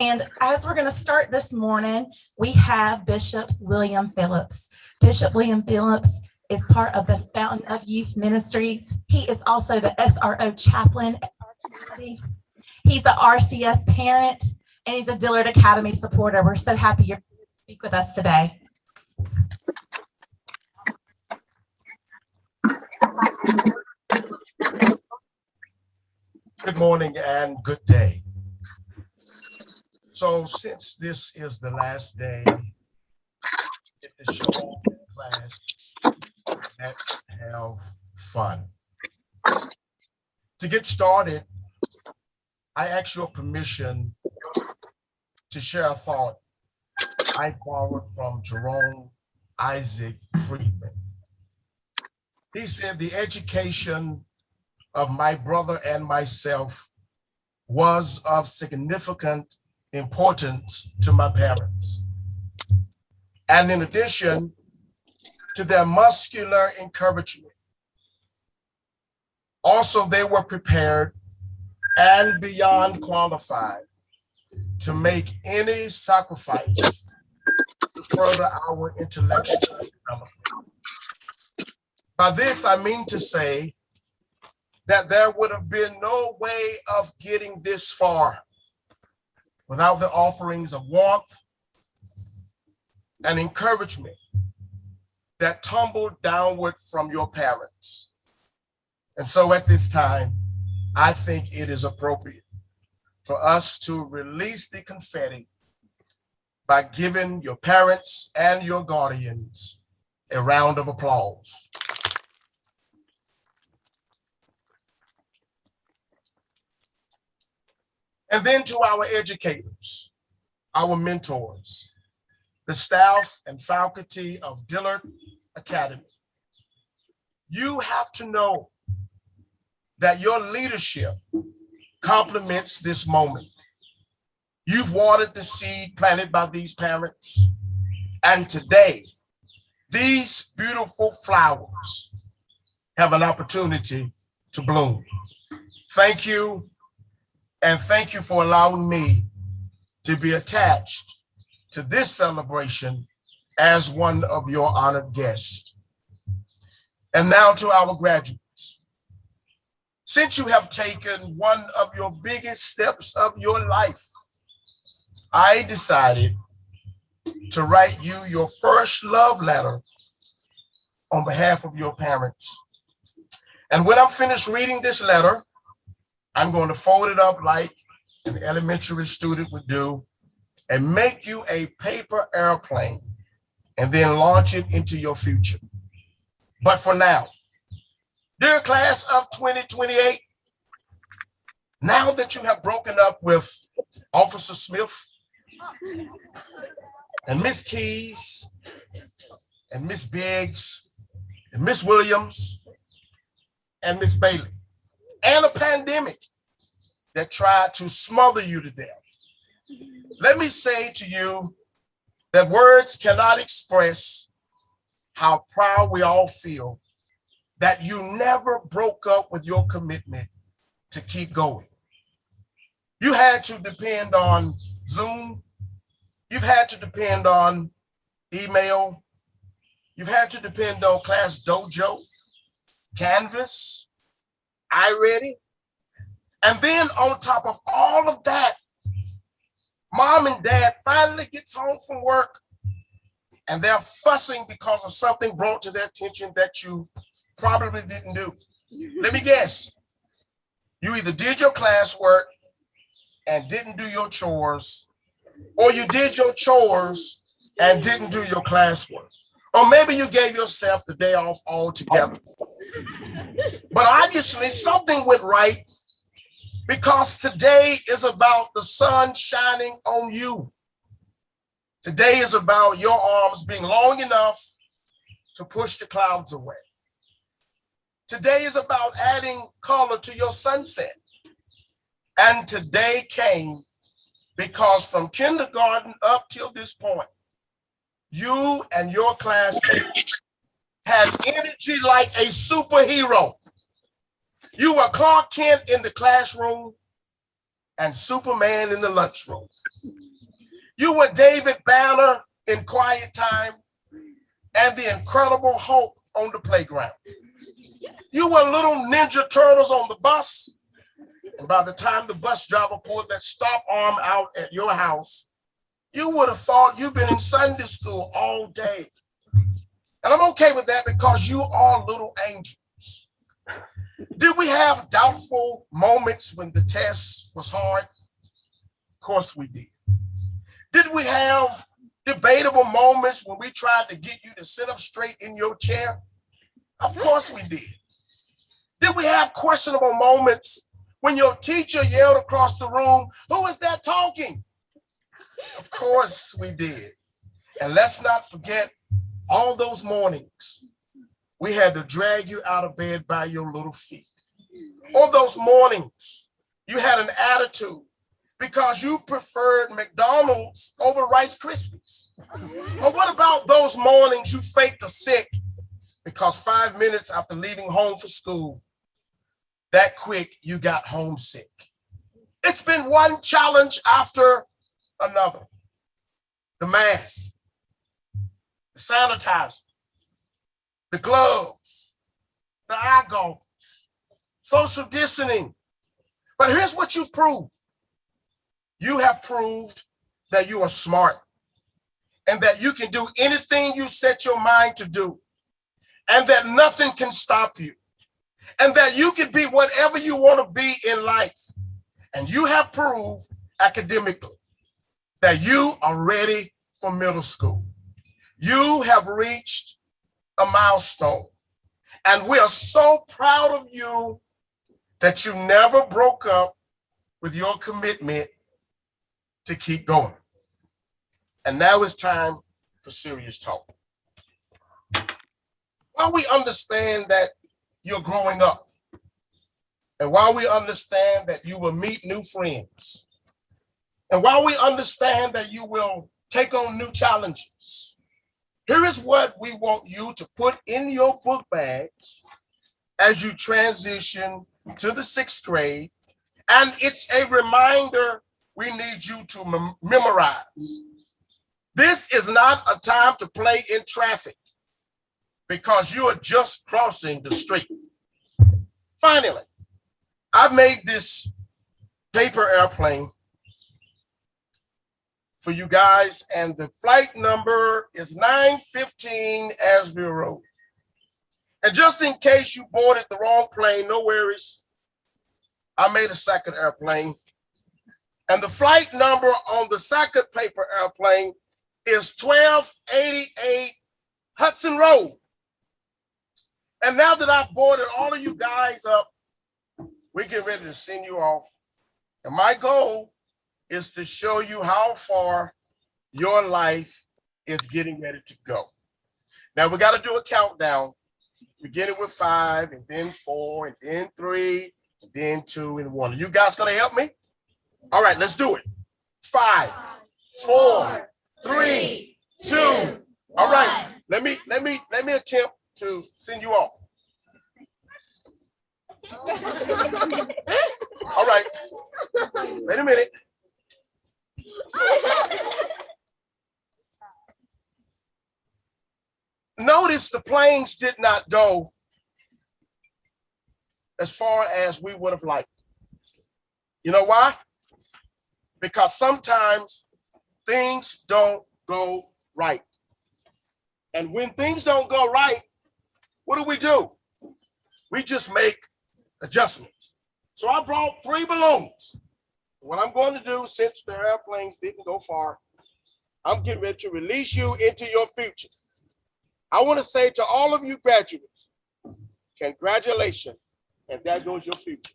And as we're going to start this morning, we have Bishop William Phillips. Bishop William Phillips is part of the Fountain of Youth Ministries. He is also the SRO chaplain at our community. He's an RCS parent, and he's a Dillard Academy supporter. We're so happy you're here to speak with us today. Good morning and good day. So since this is the last day in the show class, let's have fun. To get started, I ask your permission to share a thought I borrowed from Jerome Isaac Friedman. He said, the education of my brother and myself was of significant importance to my parents. And in addition to their muscular encouragement, also they were prepared and beyond qualified to make any sacrifice to further our intellectual development. By this, I mean to say that there would have been no way of getting this far without the offerings of warmth and encouragement that tumbled downward from your parents. And so at this time, I think it is appropriate for us to release the confetti by giving your parents and your guardians a round of applause. And then to our educators, our mentors, the staff and faculty of Dillard Academy. You have to know that your leadership complements this moment. You've watered the seed planted by these parents, and today, these beautiful flowers have an opportunity to bloom. Thank you. And thank you for allowing me to be attached to this celebration as one of your honored guests. And now to our graduates. Since you have taken one of your biggest steps of your life, I decided to write you your first love letter on behalf of your parents. And when I'm finished reading this letter, I'm going to fold it up like an elementary student would do and make you a paper airplane and then launch it into your future. But for now, dear class of 2028, now that you have broken up with Officer Smith and Miss Keys and Miss Biggs and Miss Williams and Miss Bailey, and a pandemic that tried to smother you to death, let me say to you that words cannot express how proud we all feel that you never broke up with your commitment to keep going. You had to depend on Zoom. You've had to depend on email. You've had to depend on Class Dojo, Canvas, iReady. And then on top of all of that, mom and dad finally gets home from work and they're fussing because of something brought to their attention that you probably didn't do. Let me guess. You either did your classwork and didn't do your chores, or you did your chores and didn't do your classwork. Or maybe you gave yourself the day off altogether. But obviously something went right, because today is about the sun shining on you. Today is about your arms being long enough to push the clouds away. Today is about adding color to your sunset. And today came because from kindergarten up till this point, you and your classmates had energy like a superhero. You were Clark Kent in the classroom. and Superman in the lunchroom. You were David Banner in Quiet Time and the Incredible Hulk on the playground. You were little Ninja Turtles on the bus. And by the time the bus driver pulled that stop arm out at your house, you would have thought you've been in Sunday school all day. And I'm okay with that because you are little angels. Did we have doubtful moments when the test was hard? Of course we did. Did we have debatable moments when we tried to get you to sit up straight in your chair? Of course we did. Did we have questionable moments when your teacher yelled across the room, "Who is that talking?" Of course we did. And let's not forget all those mornings we had to drag you out of bed by your little feet. Or those mornings you had an attitude because you preferred McDonald's over Rice Krispies. Or what about those mornings you faked a sick because 5 minutes after leaving home for school, that quick you got homesick? It's been one challenge after another. The mask, the sanitizer, the gloves, the eye goggles, social distancing. But here's what you've proved. You have proved that you are smart and that you can do anything you set your mind to do and that nothing can stop you and that you can be whatever you want to be in life. And you have proved academically that you are ready for middle school. You have reached a milestone. And we are so proud of you that you never broke up with your commitment to keep going. And now it's time for serious talk. While we understand that you're growing up, and while we understand that you will meet new friends, and while we understand that you will take on new challenges, here is what we want you to put in your book bags as you transition to the 6th grade. And it's a reminder we need you to memorize. This is not a time to play in traffic because you are just crossing the street. Finally, I've made this paper airplane for you guys, and the flight number is 915 Asheville Road. And just in case you boarded the wrong plane, no worries. I made a second airplane. And the flight number on the second paper airplane is 1288 Hudson Road. And now that I've boarded all of you guys up, we get ready to send you off. And my goal is to show you how far your life is getting ready to go. Now we got to do a countdown, beginning with 5 and then 4 and then 3 and then 2 and 1. Are you guys going to help me? All right, let's do it. 5, 4, 3, 2. All right, let me attempt to send you off. All right, wait a minute. Notice the planes did not go as far as we would have liked. You know why? Because sometimes things don't go right. And when things don't go right, what do? We just make adjustments. So I brought 3 balloons. What I'm going to do, since the airplanes didn't go far, I'm getting ready to release you into your future. I want to say to all of you graduates, congratulations, and there goes your future.